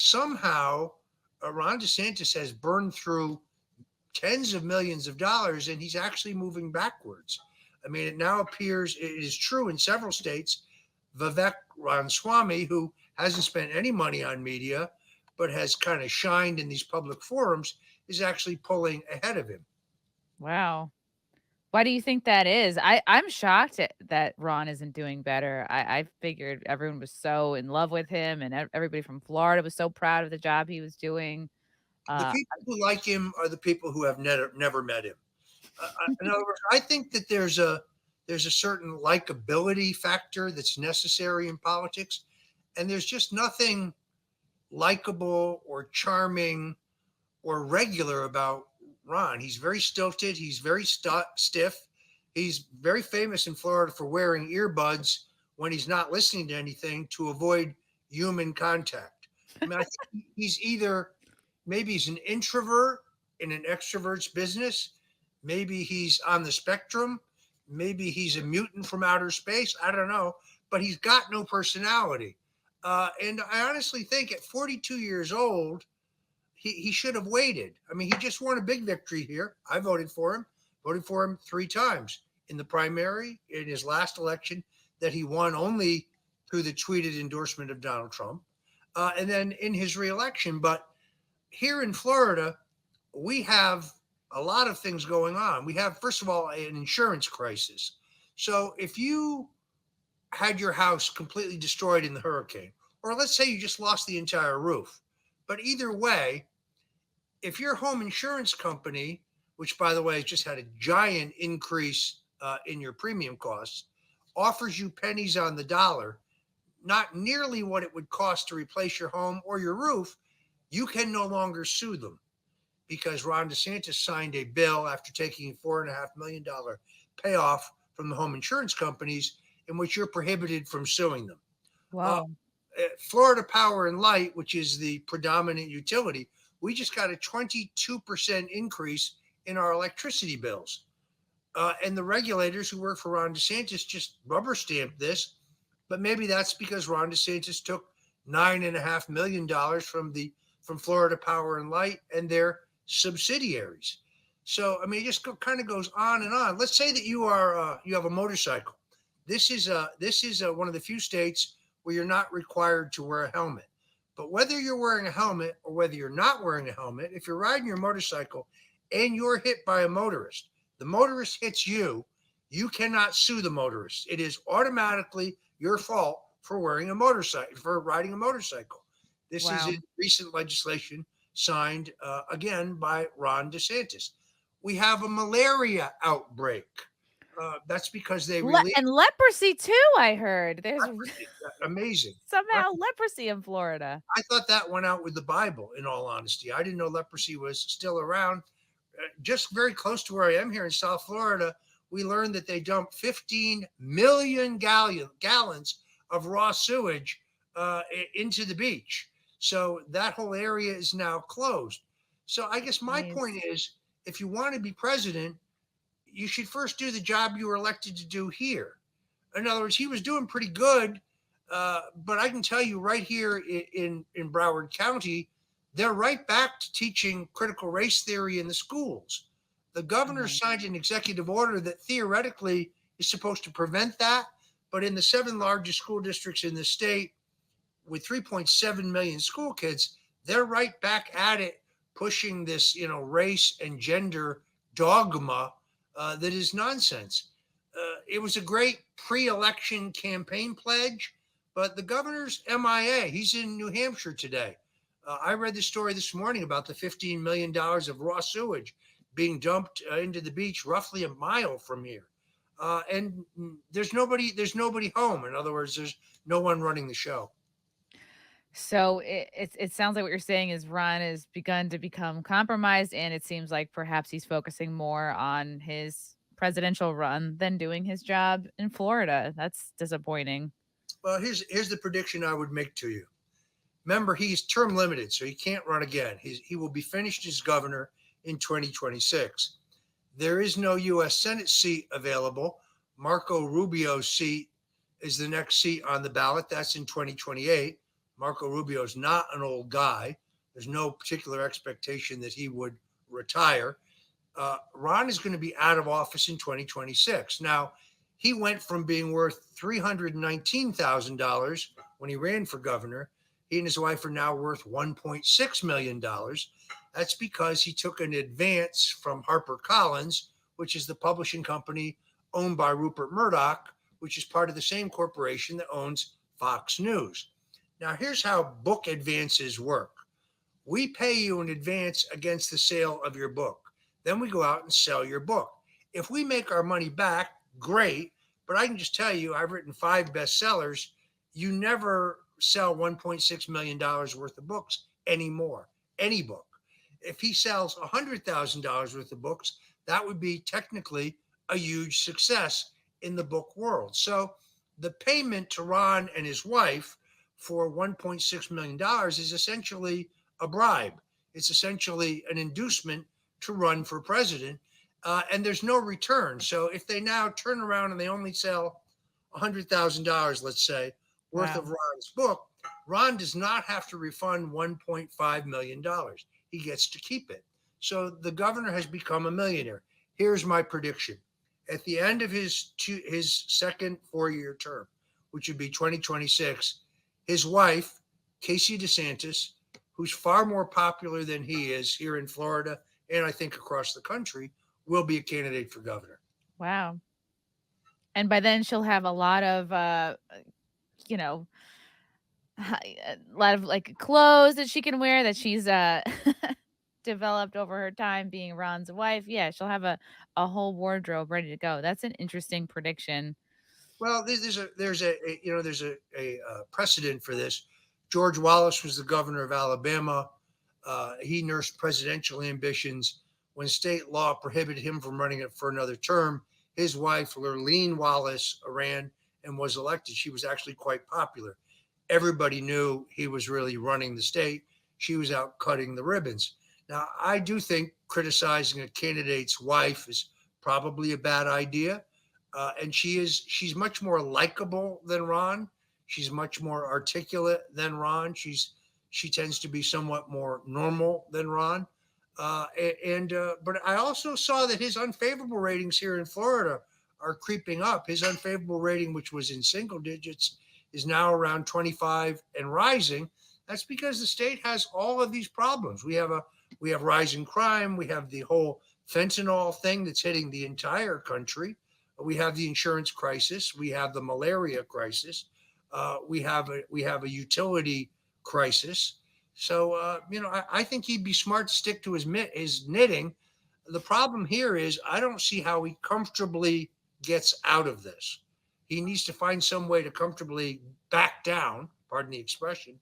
somehow Ron DeSantis has burned through tens of millions of dollars, and he's actually moving backwards. I mean, it now appears it is true in several states. Vivek Ramaswamy, who hasn't spent any money on media, but has kind of shined in these public forums, is actually pulling ahead of him. Wow. Why do you think that is? I'm shocked that Ron isn't doing better. I figured everyone was so in love with him, and everybody from Florida was so proud of the job he was doing. The Uh, people who like him are the people who have never met him. In other words, I think that there's a certain likability factor that's necessary in politics, and there's just nothing likable or charming or regular about Ron. He's very stilted. He's very stiff. He's very famous in Florida for wearing earbuds when he's not listening to anything to avoid human contact. I mean, I think he's either maybe he's an introvert in an extrovert's business. Maybe he's on the spectrum. Maybe he's a mutant from outer space. I don't know, but he's got no personality. And I honestly think at 42 years old, he should have waited. I mean, he just won a big victory here. I voted for him 3 times in the primary, in his last election that he won only through the tweeted endorsement of Donald Trump, and then in his reelection. But here in Florida, we have a lot of things going on. We have, first of all, an insurance crisis. So if you had your house completely destroyed in the hurricane, or let's say you just lost the entire roof, but either way, if your home insurance company, which by the way has just had a giant increase in your premium costs, offers you pennies on the dollar, not nearly what it would cost to replace your home or your roof, you can no longer sue them because Ron DeSantis signed a bill after taking a $4.5 million payoff from the home insurance companies in which you're prohibited from suing them. Uh, Whoa. Florida Power and Light, which is the predominant utility, we just got a 22% increase in our electricity bills. And the regulators who work for Ron DeSantis just rubber stamped this. But maybe that's because Ron DeSantis took $9.5 million from Florida Power and Light and their subsidiaries. So I mean, it just kind of goes on and on. Let's say that you have a motorcycle. This is one of the few states where you're not required to wear a helmet. But whether you're wearing a helmet or whether you're not wearing a helmet, if you're riding your motorcycle and you're hit by a motorist, the motorist hits you, you cannot sue the motorist. It is automatically your fault for wearing a motorcycle, for riding a motorcycle. This is Wow. in recent legislation signed again by Ron DeSantis. We have a malaria outbreak. That's because they released And leprosy too, I heard. There's amazing. somehow leprosy in Florida. I thought that went out with the Bible, in all honesty. I didn't know leprosy was still around. Just very close to where I am here in South Florida, we learned that they dumped 15 million gallons of raw sewage into the beach. So that whole area is now closed. So I guess my Nice. point is, if you want to be president, you should first do the job you were elected to do here. In other words, he was doing pretty good, but I can tell you right here in Broward County, they're right back to teaching critical race theory in the schools. The governor Mhm. signed an executive order that theoretically is supposed to prevent that, but in the 7 largest school districts in the state, with 3.7 million school kids, they're right back at it, pushing this, race and gender dogma that is nonsense. It was a great pre-election campaign pledge, but the governor's MIA. He's in New Hampshire today. I read the story this morning about the $15 million of raw sewage being dumped into the beach roughly a mile from here. And there's nobody home. In other words, there's no one running the show. So it sounds like what you're saying is Ron has begun to become compromised, and it seems like perhaps he's focusing more on his presidential run than doing his job in Florida. That's disappointing. Well, here's the prediction I would make to you. Remember, he's term limited, so he can't run again. He will be finished as governor in 2026. There is no U.S. Senate seat available. Marco Rubio's seat is the next seat on the ballot. That's in 2028. Marco Rubio is not an old guy. There's no particular expectation that he would retire. Ron is going to be out of office in 2026. Now, he went from being worth $319,000 when he ran for governor. He and his wife are now worth $1.6 million. That's because he took an advance from HarperCollins, which is the publishing company owned by Rupert Murdoch, which is part of the same corporation that owns Fox News. Now, here's how book advances work. We pay you in advance against the sale of your book. Then we go out and sell your book. If we make our money back, great. But I can just tell you, I've written 5 bestsellers. You never sell $1.6 million worth of books anymore, any book. If he sells $100,000 worth of books, that would be technically a huge success in the book world. So the payment to Ron and his wife for $1.6 million is essentially a bribe. It's essentially an inducement to run for president, and there's no return. So if they now turn around and they only sell $100,000, let's say, worth of Ron's book, Ron does not have to refund $1.5 million. He gets to keep it. So the governor has become a millionaire. Here's my prediction. At the end of his second 4-year term, which would be 2026, his wife, Chrissie DeSantis, who's far more popular than he is here in Florida and I think across the country, will be a candidate for governor. Wow. And by then she'll have a lot of, a lot of like clothes that she can wear that she's developed over her time being Ron's wife. Yeah, she'll have a whole wardrobe ready to go. That's an interesting prediction. Well, there's a precedent for this. George Wallace was the governor of Alabama. He nursed presidential ambitions. When state law prohibited him from running it for another term, his wife, Lurleen Wallace, ran and was elected. She was actually quite popular. Everybody knew he was really running the state. She was out cutting the ribbons. Now, I do think criticizing a candidate's wife is probably a bad idea. And she's much more likable than Ron. She's much more articulate than Ron. She tends to be somewhat more normal than Ron. But I also saw that his unfavorable ratings here in Florida are creeping up. His unfavorable rating, which was in single digits, is now around 25 and rising. That's because the state has all of these problems. We have rising crime. We have the whole fentanyl thing that's hitting the entire country. We have the insurance crisis. We have the malaria crisis. We have a utility crisis. So, I think he'd be smart to stick to his knitting. The problem here is I don't see how he comfortably gets out of this. He needs to find some way to comfortably back down, pardon the expression,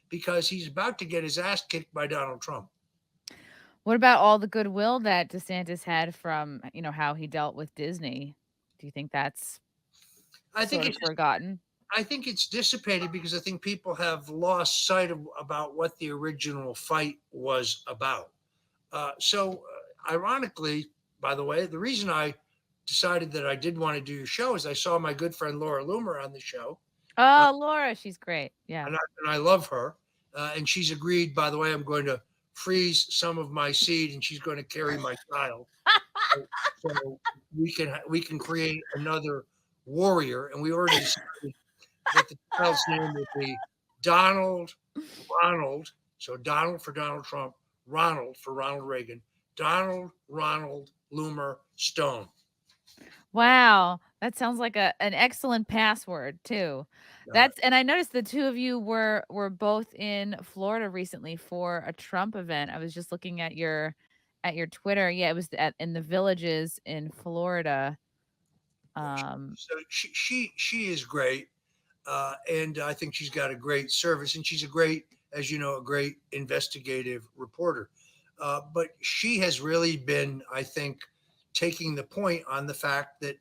because he's about to get his ass kicked by Donald Trump. What about all the goodwill that DeSantis had from, how he dealt with Disney? Do you think that's forgotten? I think it's dissipated because I think people have lost sight about what the original fight was about. Ironically, by the way, the reason I decided that I did want to do your show is I saw my good friend Laura Loomer on the show. Oh, Laura, she's great. Yeah. And I love her. And she's agreed, by the way, I'm going to freeze some of my seed and she's going to carry my child. So we can create another warrior. And we already decided that the child's name will be Donald Ronald. So Donald for Donald Trump, Ronald for Ronald Reagan, Donald Ronald Loomer Stone. Wow, that sounds like an excellent password too. And I noticed the two of you were both in Florida recently for a Trump event. I was just looking at your Twitter. Yeah, it was in the Villages in Florida. So she is great, and I think she's got a great service, and she's a great investigative reporter. But she has really been, I think, taking the point on the fact that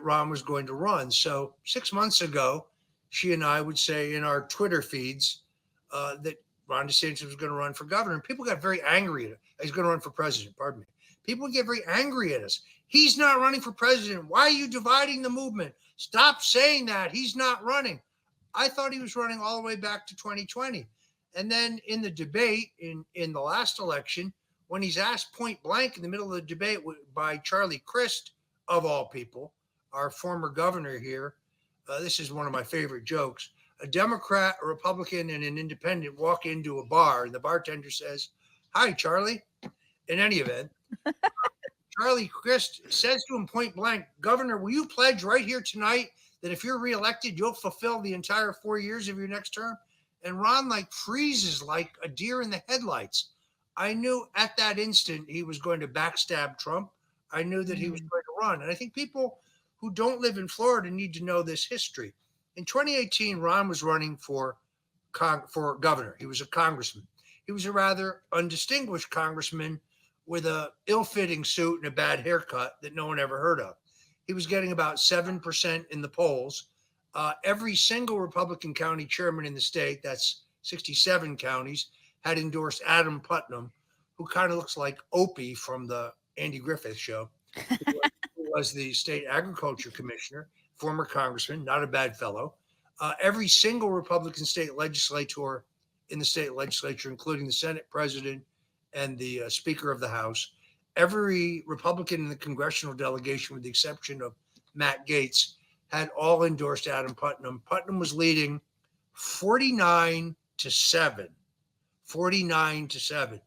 Ron was going to run. So 6 months ago, she and I would say in our Twitter feeds that Ron DeSantis was going to run for governor. And people got very angry at him. He's going to run for president, pardon me. People get very angry at us. He's not running for president. Why are you dividing the movement? Stop saying that. He's not running. I thought he was running all the way back to 2020. And then in the debate in the last election, when he's asked point blank in the middle of the debate by Charlie Crist, of all people, our former governor here, this is one of my favorite jokes. A Democrat, a Republican, and an independent walk into a bar, and the bartender says, "Hi, Charlie." In any event, Charlie Crist says to him point blank, "Governor, will you pledge right here tonight that if you're reelected, you'll fulfill the entire 4 years of your next term?" And Ron freezes like a deer in the headlights. I knew at that instant he was going to backstab Trump. I knew that he was going to run. And I think people who don't live in Florida need to know this history. In 2018, Ron was running for governor. He was a congressman. He was a rather undistinguished congressman with a ill-fitting suit and a bad haircut that no one ever heard of. He was getting about 7% in the polls. Every single Republican county chairman in the state, that's 67 counties, had endorsed Adam Putnam, who kind of looks like Opie from the Andy Griffith show, who was the state agriculture commissioner, former congressman, not a bad fellow. Every single Republican state legislator in the state legislature, including the Senate president and the Speaker of the House, every Republican in the congressional delegation, with the exception of Matt Gaetz, had all endorsed Adam Putnam. Putnam was leading 49-7. 49-7.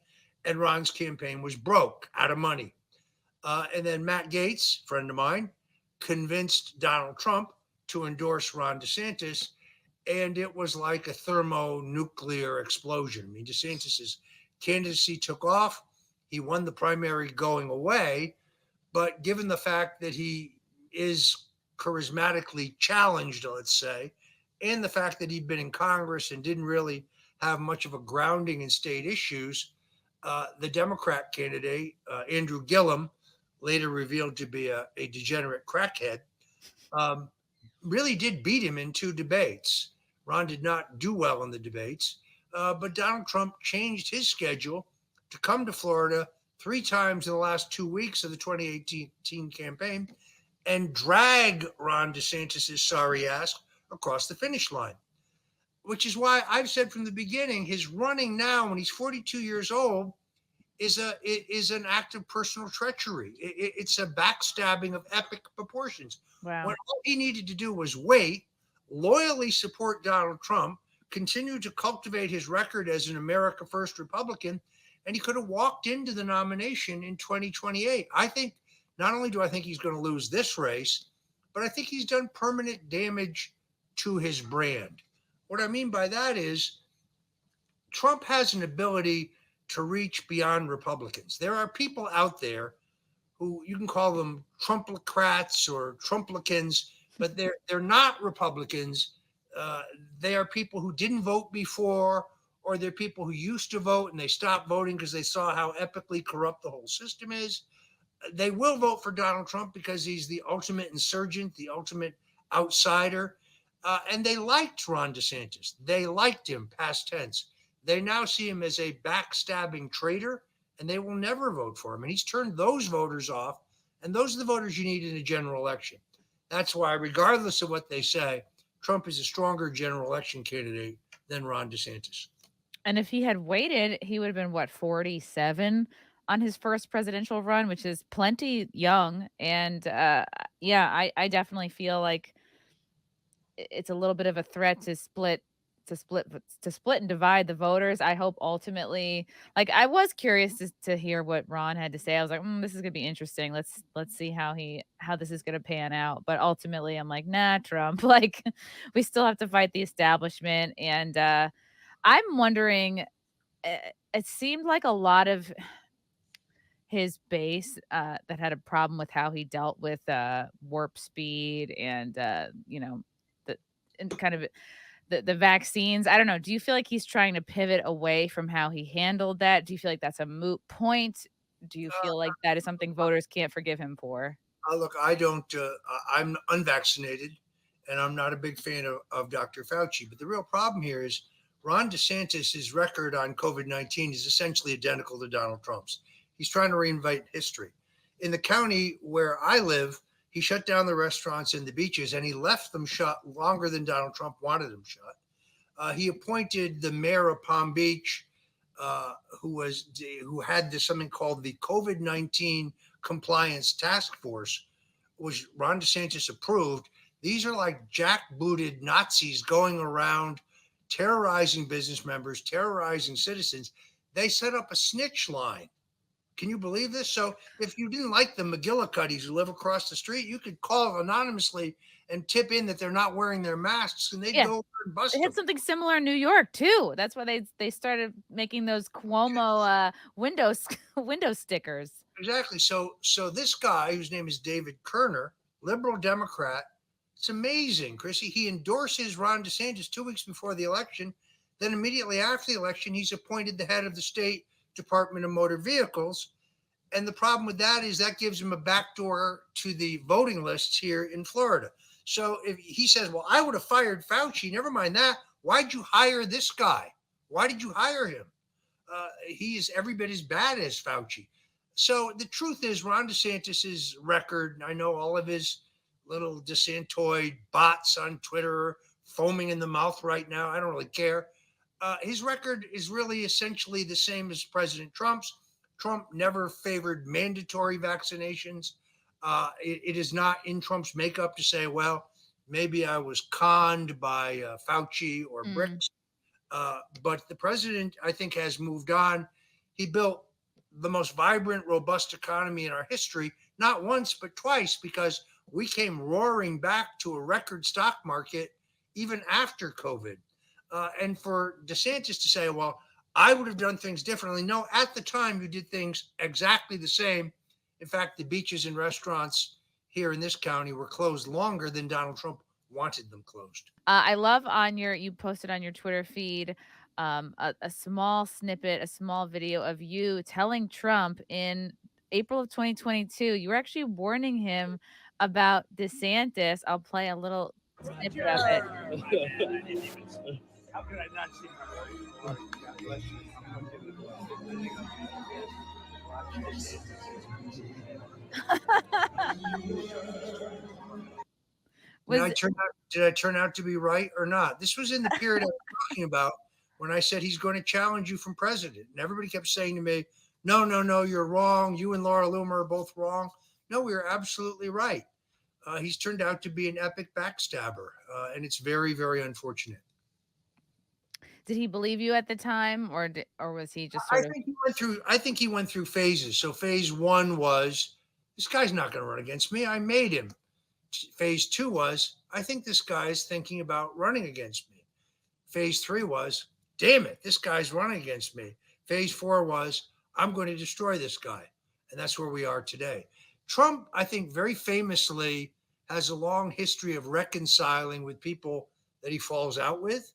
And Ron's campaign was broke, out of money. And then Matt Gaetz, friend of mine, convinced Donald Trump to endorse Ron DeSantis. And it was like a thermonuclear explosion. I mean, DeSantis's candidacy took off. He won the primary going away. But given the fact that he is charismatically challenged, let's say, and the fact that he'd been in Congress and didn't really have much of a grounding in state issues, the Democrat candidate, Andrew Gillum, later revealed to be a degenerate crackhead, really did beat him in 2 debates. Ron did not do well in the debates, but Donald Trump changed his schedule to come to Florida 3 times in the last 2 weeks of the 2018 campaign and drag Ron DeSantis' sorry ass across the finish line, which is why I've said from the beginning, his running now when he's 42 years old is an act of personal treachery. It's a backstabbing of epic proportions. Wow. When all he needed to do was wait, loyally support Donald Trump, continue to cultivate his record as an America First Republican, and he could have walked into the nomination in 2028. I think not only do I think he's going to lose this race, but I think he's done permanent damage to his brand. What I mean by that is Trump has an ability to reach beyond Republicans. There are people out there who you can call them Trumpocrats or Trumplicans, but they're not Republicans. They are people who didn't vote before, or they're people who used to vote and they stopped voting because they saw how epically corrupt the whole system is. They will vote for Donald Trump because he's the ultimate insurgent, the ultimate outsider. And they liked Ron DeSantis. They liked him, past tense. They now see him as a backstabbing traitor, and they will never vote for him. And he's turned those voters off, and those are the voters you need in a general election. That's why, regardless of what they say, Trump is a stronger general election candidate than Ron DeSantis. And if he had waited, he would have been, 47 on his first presidential run, which is plenty young. And I definitely feel like it's a little bit of a threat to split and divide the voters. I hope ultimately, I was curious to hear what Ron had to say. I was like, this is gonna be interesting. Let's see how this is gonna pan out. But ultimately, I'm like, nah, Trump. We still have to fight the establishment. And I'm wondering. It seemed like a lot of his base that had a problem with how he dealt with warp speed and kind of the vaccines. I don't know. Do you feel like he's trying to pivot away from how he handled that? Do you feel like that's a moot point? Do you feel like that is something voters can't forgive him for? Look, I don't. I'm unvaccinated, and I'm not a big fan of Dr. Fauci. But the real problem here is Ron DeSantis' record on COVID-19 is essentially identical to Donald Trump's. He's trying to reinvent history. In the county where I live, He shut down the restaurants and the beaches, and he left them shut longer than Donald Trump wanted them shut. He appointed the mayor of Palm Beach, who had this something called the COVID-19 Compliance Task Force, which Ron DeSantis approved. These are like jackbooted Nazis going around terrorizing business members, terrorizing citizens. They set up a snitch line. Can you believe this? So if you didn't like the McGillicuddies who live across the street, you could call anonymously and tip in that they're not wearing their masks, and they'd Yeah. go over and bust They them. had something similar in New York too. That's why they started making those Cuomo window stickers. Exactly. So this guy, whose name is David Kerner, liberal Democrat, it's amazing, Chrissy. He endorses Ron DeSantis 2 weeks before the election. Then immediately after the election, he's appointed the head of the state Department of Motor Vehicles. And the problem with that is that gives him a backdoor to the voting lists here in Florida. So if he says, well, I would have fired Fauci, never mind that. Why'd you hire this guy? Why did you hire him? He is every bit as bad as Fauci. So the truth is, Ron DeSantis's record, I know all of his little DeSantoid bots on Twitter foaming in the mouth right now. I don't really care. His record is really essentially the same as President Trump's. Trump never favored mandatory vaccinations. It is not in Trump's makeup to say, well, maybe I was conned by Fauci or BRICS. But the president, I think, has moved on. He built the most vibrant, robust economy in our history, not once, but twice, because we came roaring back to a record stock market even after COVID. And for DeSantis to say, well, I would have done things differently. No, at the time, you did things exactly the same. In fact, the beaches and restaurants here in this county were closed longer than Donald Trump wanted them closed. I love you posted on your Twitter feed a small snippet, a small video of you telling Trump in April of 2022, you were actually warning him about DeSantis. I'll play a little snippet of it. How could I not see my Did I turn out to be right or not? This was in the period I was talking about when I said he's going to challenge you from president. And everybody kept saying to me, no, you're wrong. You and Laura Loomer are both wrong. No, we were absolutely right. He's turned out to be an epic backstabber, and it's very, very unfortunate. Did he believe you at the time, or was he just I think he went through phases. So phase one was, this guy's not going to run against me. I made him. Phase two was, I think this guy is thinking about running against me. Phase three was, damn it, this guy's running against me. Phase four was, I'm going to destroy this guy. And that's where we are today. Trump, I think, very famously has a long history of reconciling with people that he falls out with.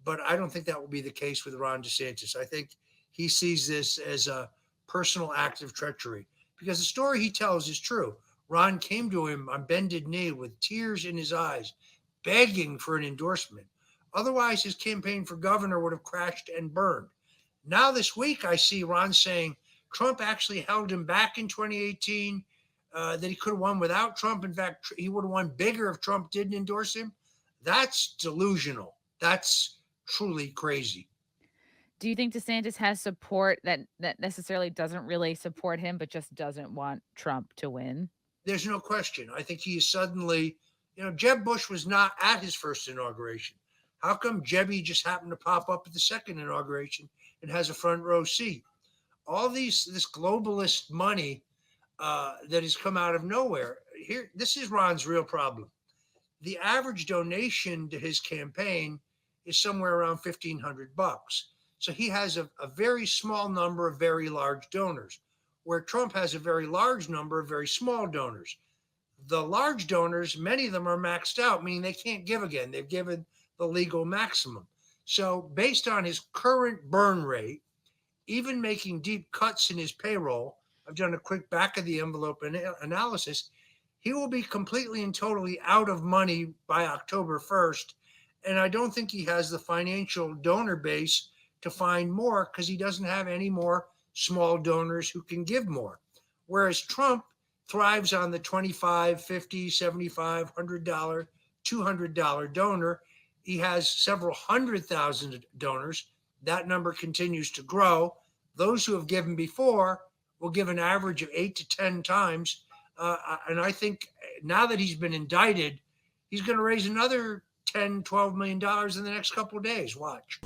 But I don't think that will be the case with Ron DeSantis. I think he sees this as a personal act of treachery because the story he tells is true. Ron came to him on bended knee with tears in his eyes, begging for an endorsement. Otherwise, his campaign for governor would have crashed and burned. Now this week, I see Ron saying Trump actually held him back in 2018, that he could have won without Trump. In fact, he would have won bigger if Trump didn't endorse him. That's delusional. That's truly crazy. Do you think DeSantis has support that necessarily doesn't really support him, but just doesn't want Trump to win? There's no question. I think he is suddenly, Jeb Bush was not at his first inauguration. How come Jebby just happened to pop up at the second inauguration and has a front row seat? All this globalist money that has come out of nowhere. This is Ron's real problem. The average donation to his campaign is somewhere around $1,500. So he has a very small number of very large donors, where Trump has a very large number of very small donors. The large donors, many of them are maxed out, meaning they can't give again. They've given the legal maximum. So based on his current burn rate, even making deep cuts in his payroll, I've done a quick back of the envelope analysis, he will be completely and totally out of money by October 1st. And I don't think he has the financial donor base to find more because he doesn't have any more small donors who can give more. Whereas Trump thrives on the $25, $50, $75, $100, $200 donor. He has several 100,000 donors. That number continues to grow. Those who have given before will give an average of 8 to 10 times. And I think now that he's been indicted, he's going to raise another $10, $12 million in the next couple of days. Watch.